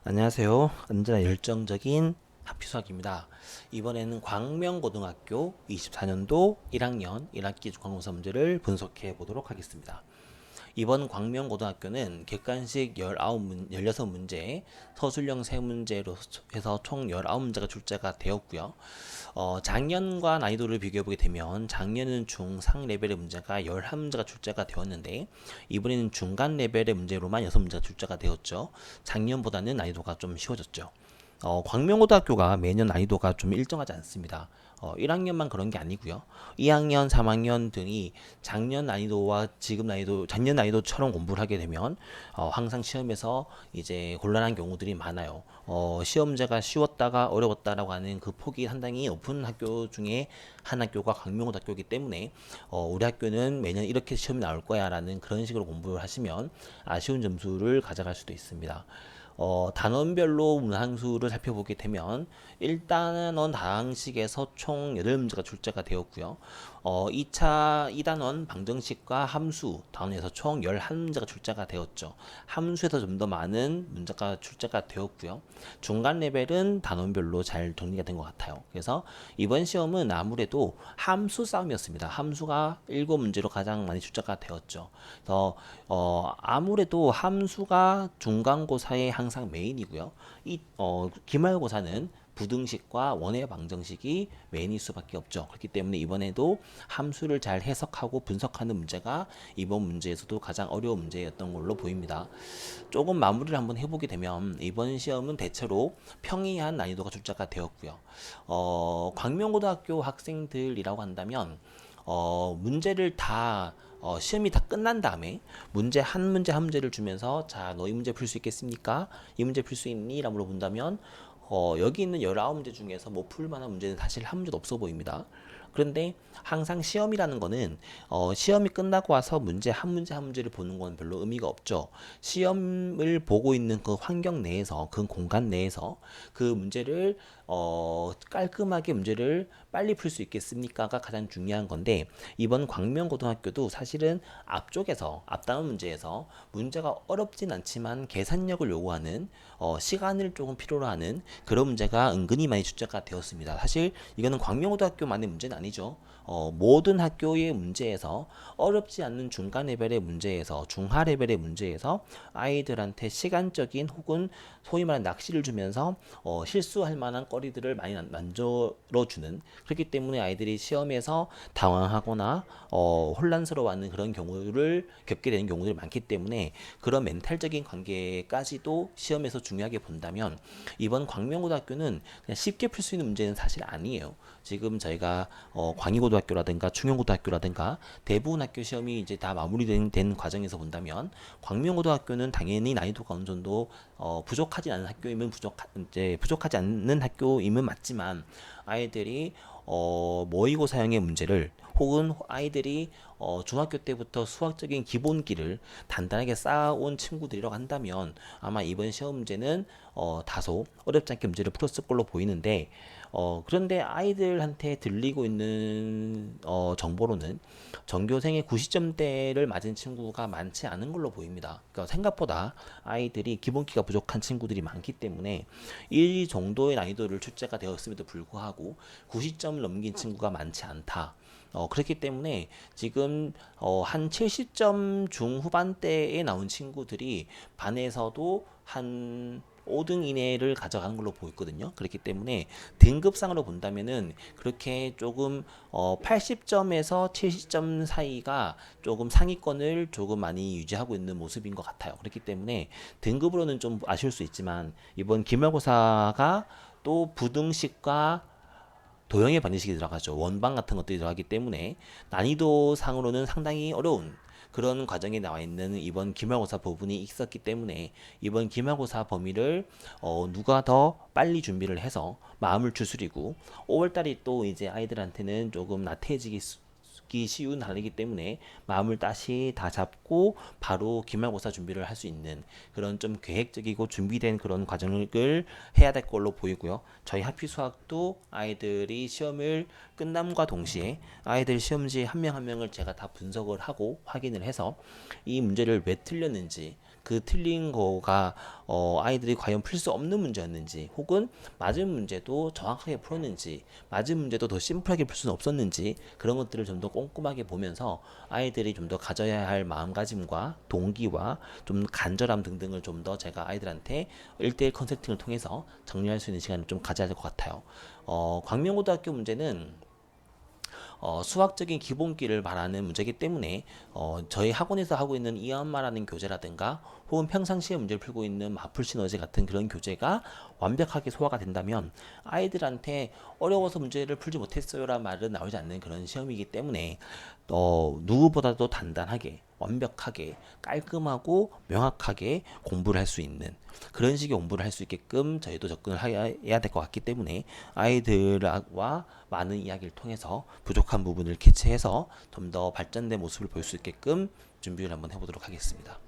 안녕하세요. 언제나 열정적인 하피수학입니다. 이번에는 광명고등학교 24년도 1학년 1학기 중간고사 문제를 분석해 보도록 하겠습니다. 이번 광명고등학교는 객관식 16문제, 서술형 3문제로 해서 총 19문제가 출제가 되었고요. 작년과 난이도를 비교해보게 되면 작년은 중상 레벨의 문제가 11문제가 출제가 되었는데 이번에는 중간 레벨의 문제로만 6문제가 출제가 되었죠. 작년보다는 난이도가 좀 쉬워졌죠. 광명고등학교가 매년 난이도가 좀 일정하지 않습니다. 1학년만 그런 게 아니고요. 2학년, 3학년 등이 작년 난이도와 지금 난이도, 작년 난이도처럼 공부를 하게 되면 항상 시험에서 이제 곤란한 경우들이 많아요. 시험 문제가 쉬웠다가 어려웠다라고 하는 그 폭이 상당히 높은 학교 중에 한 학교가 광명고등학교이기 때문에 우리 학교는 매년 이렇게 시험이 나올 거야라는 그런 식으로 공부를 하시면 아쉬운 점수를 가져갈 수도 있습니다. 단원별로 문항수를 살펴보게 되면 1단원 다항식에서 총 8문제가 출제가 되었고요. 2차 2단원 방정식과 함수 단원에서 총 11문제가 출제가 되었죠. 함수에서 좀 더 많은 문제가 출제가 되었고요. 중간 레벨은 단원별로 잘 정리가 된 것 같아요. 그래서 이번 시험은 아무래도 함수 싸움이었습니다. 함수가 7문제로 가장 많이 출제가 되었죠. 그래서 아무래도 함수가 중간고사의 항상 메인이고요. 기말고사는 부등식과 원의 방정식이 메인일 수밖에 없죠. 그렇기 때문에 이번에도 함수를 잘 해석하고 분석하는 문제가 이번 문제에서도 가장 어려운 문제였던 걸로 보입니다. 조금 마무리를 한번 해보게 되면 이번 시험은 대체로 평이한 난이도가 출제가 되었고요. 광명고등학교 학생들이라고 한다면 문제를 다 시험이 다 끝난 다음에 문제 한 문제를 주면서 자, 너 이 문제 풀 수 있겠습니까? 이 문제 풀 수 있니? 라고 물어본다면 여기 있는 19문제 중에서 뭐 풀 만한 문제는 사실 한 문제도 없어 보입니다. 그런데 항상 시험이라는 거는 시험이 끝나고 와서 문제 한 문제를 보는 건 별로 의미가 없죠. 시험을 보고 있는 그 환경 내에서 그 공간 내에서 그 문제를 깔끔하게 문제를 빨리 풀 수 있겠습니까가 가장 중요한 건데 이번 광명고등학교도 사실은 앞쪽에서 앞다운 문제에서 문제가 어렵진 않지만 계산력을 요구하는 시간을 조금 필요로 하는 그런 문제가 은근히 많이 출제가 되었습니다. 사실 이거는 광명고등학교만의 문제는 아니죠. 모든 학교의 문제에서 어렵지 않는 중간 레벨의 문제에서 중하 레벨의 문제에서 아이들한테 시간적인 혹은 소위 말하는 낚시를 주면서 실수할 만한 거리들을 많이 만들어주는 그렇기 때문에 아이들이 시험에서 당황하거나 혼란스러워하는 그런 경우를 겪게 되는 경우들이 많기 때문에 그런 멘탈적인 관계까지도 시험에서 중요하게 본다면 이번 광명고등학교는 그냥 쉽게 풀 수 있는 문제는 사실 아니에요. 지금 저희가 광희고등학교라든가 충영고등학교라든가 대부분 학교 시험이 이제 다 마무리된 과정에서 본다면 광명고등학교는 당연히 난이도가 어느 정도 부족하지 않은 학교이면 부족하지 않는 학교이면 맞지만 아이들이 모의고사형의 문제를 혹은 아이들이 중학교 때부터 수학적인 기본기를 단단하게 쌓아온 친구들이라고 한다면 아마 이번 시험 문제는 다소 어렵지 않게 문제를 풀었을 걸로 보이는데 그런데 아이들한테 들리고 있는 정보로는 전교생의 90점대를 맞은 친구가 많지 않은 걸로 보입니다. 그러니까 생각보다 아이들이 기본기가 부족한 친구들이 많기 때문에 이 정도의 난이도를 출제가 되었음에도 불구하고 90점을 넘긴 친구가 많지 않다. 그렇기 때문에 지금 한 70점 중후반대에 나온 친구들이 반에서도 한 5등 이내를 가져가는 걸로 보였거든요. 그렇기 때문에 등급상으로 본다면은 그렇게 조금 80점에서 70점 사이가 조금 상위권을 조금 많이 유지하고 있는 모습인 것 같아요. 그렇기 때문에 등급으로는 좀 아쉬울 수 있지만 이번 기말고사가 또 부등식과 도형의 방정식이 들어가죠. 원방 같은 것들이 들어가기 때문에 난이도 상으로는 상당히 어려운 그런 과정에 나와 있는 이번 기말고사 부분이 있었기 때문에 이번 기말고사 범위를 누가 더 빨리 준비를 해서 마음을 추스리고 5월달이 또 이제 아이들한테는 조금 나태해지기 쉬운 달이기 때문에 마음을 다시 다 잡고 바로 기말고사 준비를 할 수 있는 그런 좀 계획적이고 준비된 그런 과정을 해야 될 걸로 보이고요. 저희 하피 수학도 아이들이 시험을 끝남과 동시에 아이들 시험지 한 명 한 명을 제가 다 분석을 하고 확인을 해서 이 문제를 왜 틀렸는지 그 틀린 거가 아이들이 과연 풀 수 없는 문제였는지, 혹은 맞은 문제도 정확하게 풀었는지, 맞은 문제도 더 심플하게 풀 수는 없었는지, 그런 것들을 좀 더 꼼꼼하게 보면서 아이들이 좀 더 가져야 할 마음가짐과 동기와 좀 간절함 등등을 좀 더 제가 아이들한테 1대1 컨설팅을 통해서 정리할 수 있는 시간을 좀 가져야 될 것 같아요. 광명고등학교 문제는 수학적인 기본기를 말하는 문제이기 때문에 저희 학원에서 하고 있는 이엄마라는 교재라든가 혹은 평상시에 문제를 풀고 있는 마풀 시너지 같은 그런 교재가 완벽하게 소화가 된다면 아이들한테 어려워서 문제를 풀지 못했어요라는 말은 나오지 않는 그런 시험이기 때문에 누구보다도 단단하게 완벽하게 깔끔하고 명확하게 공부를 할 수 있는 그런 식의 공부를 할 수 있게끔 저희도 접근을 해야 될 것 같기 때문에 아이들과 많은 이야기를 통해서 부족한 부분을 캐치해서 좀 더 발전된 모습을 볼 수 있게끔 준비를 한번 해보도록 하겠습니다.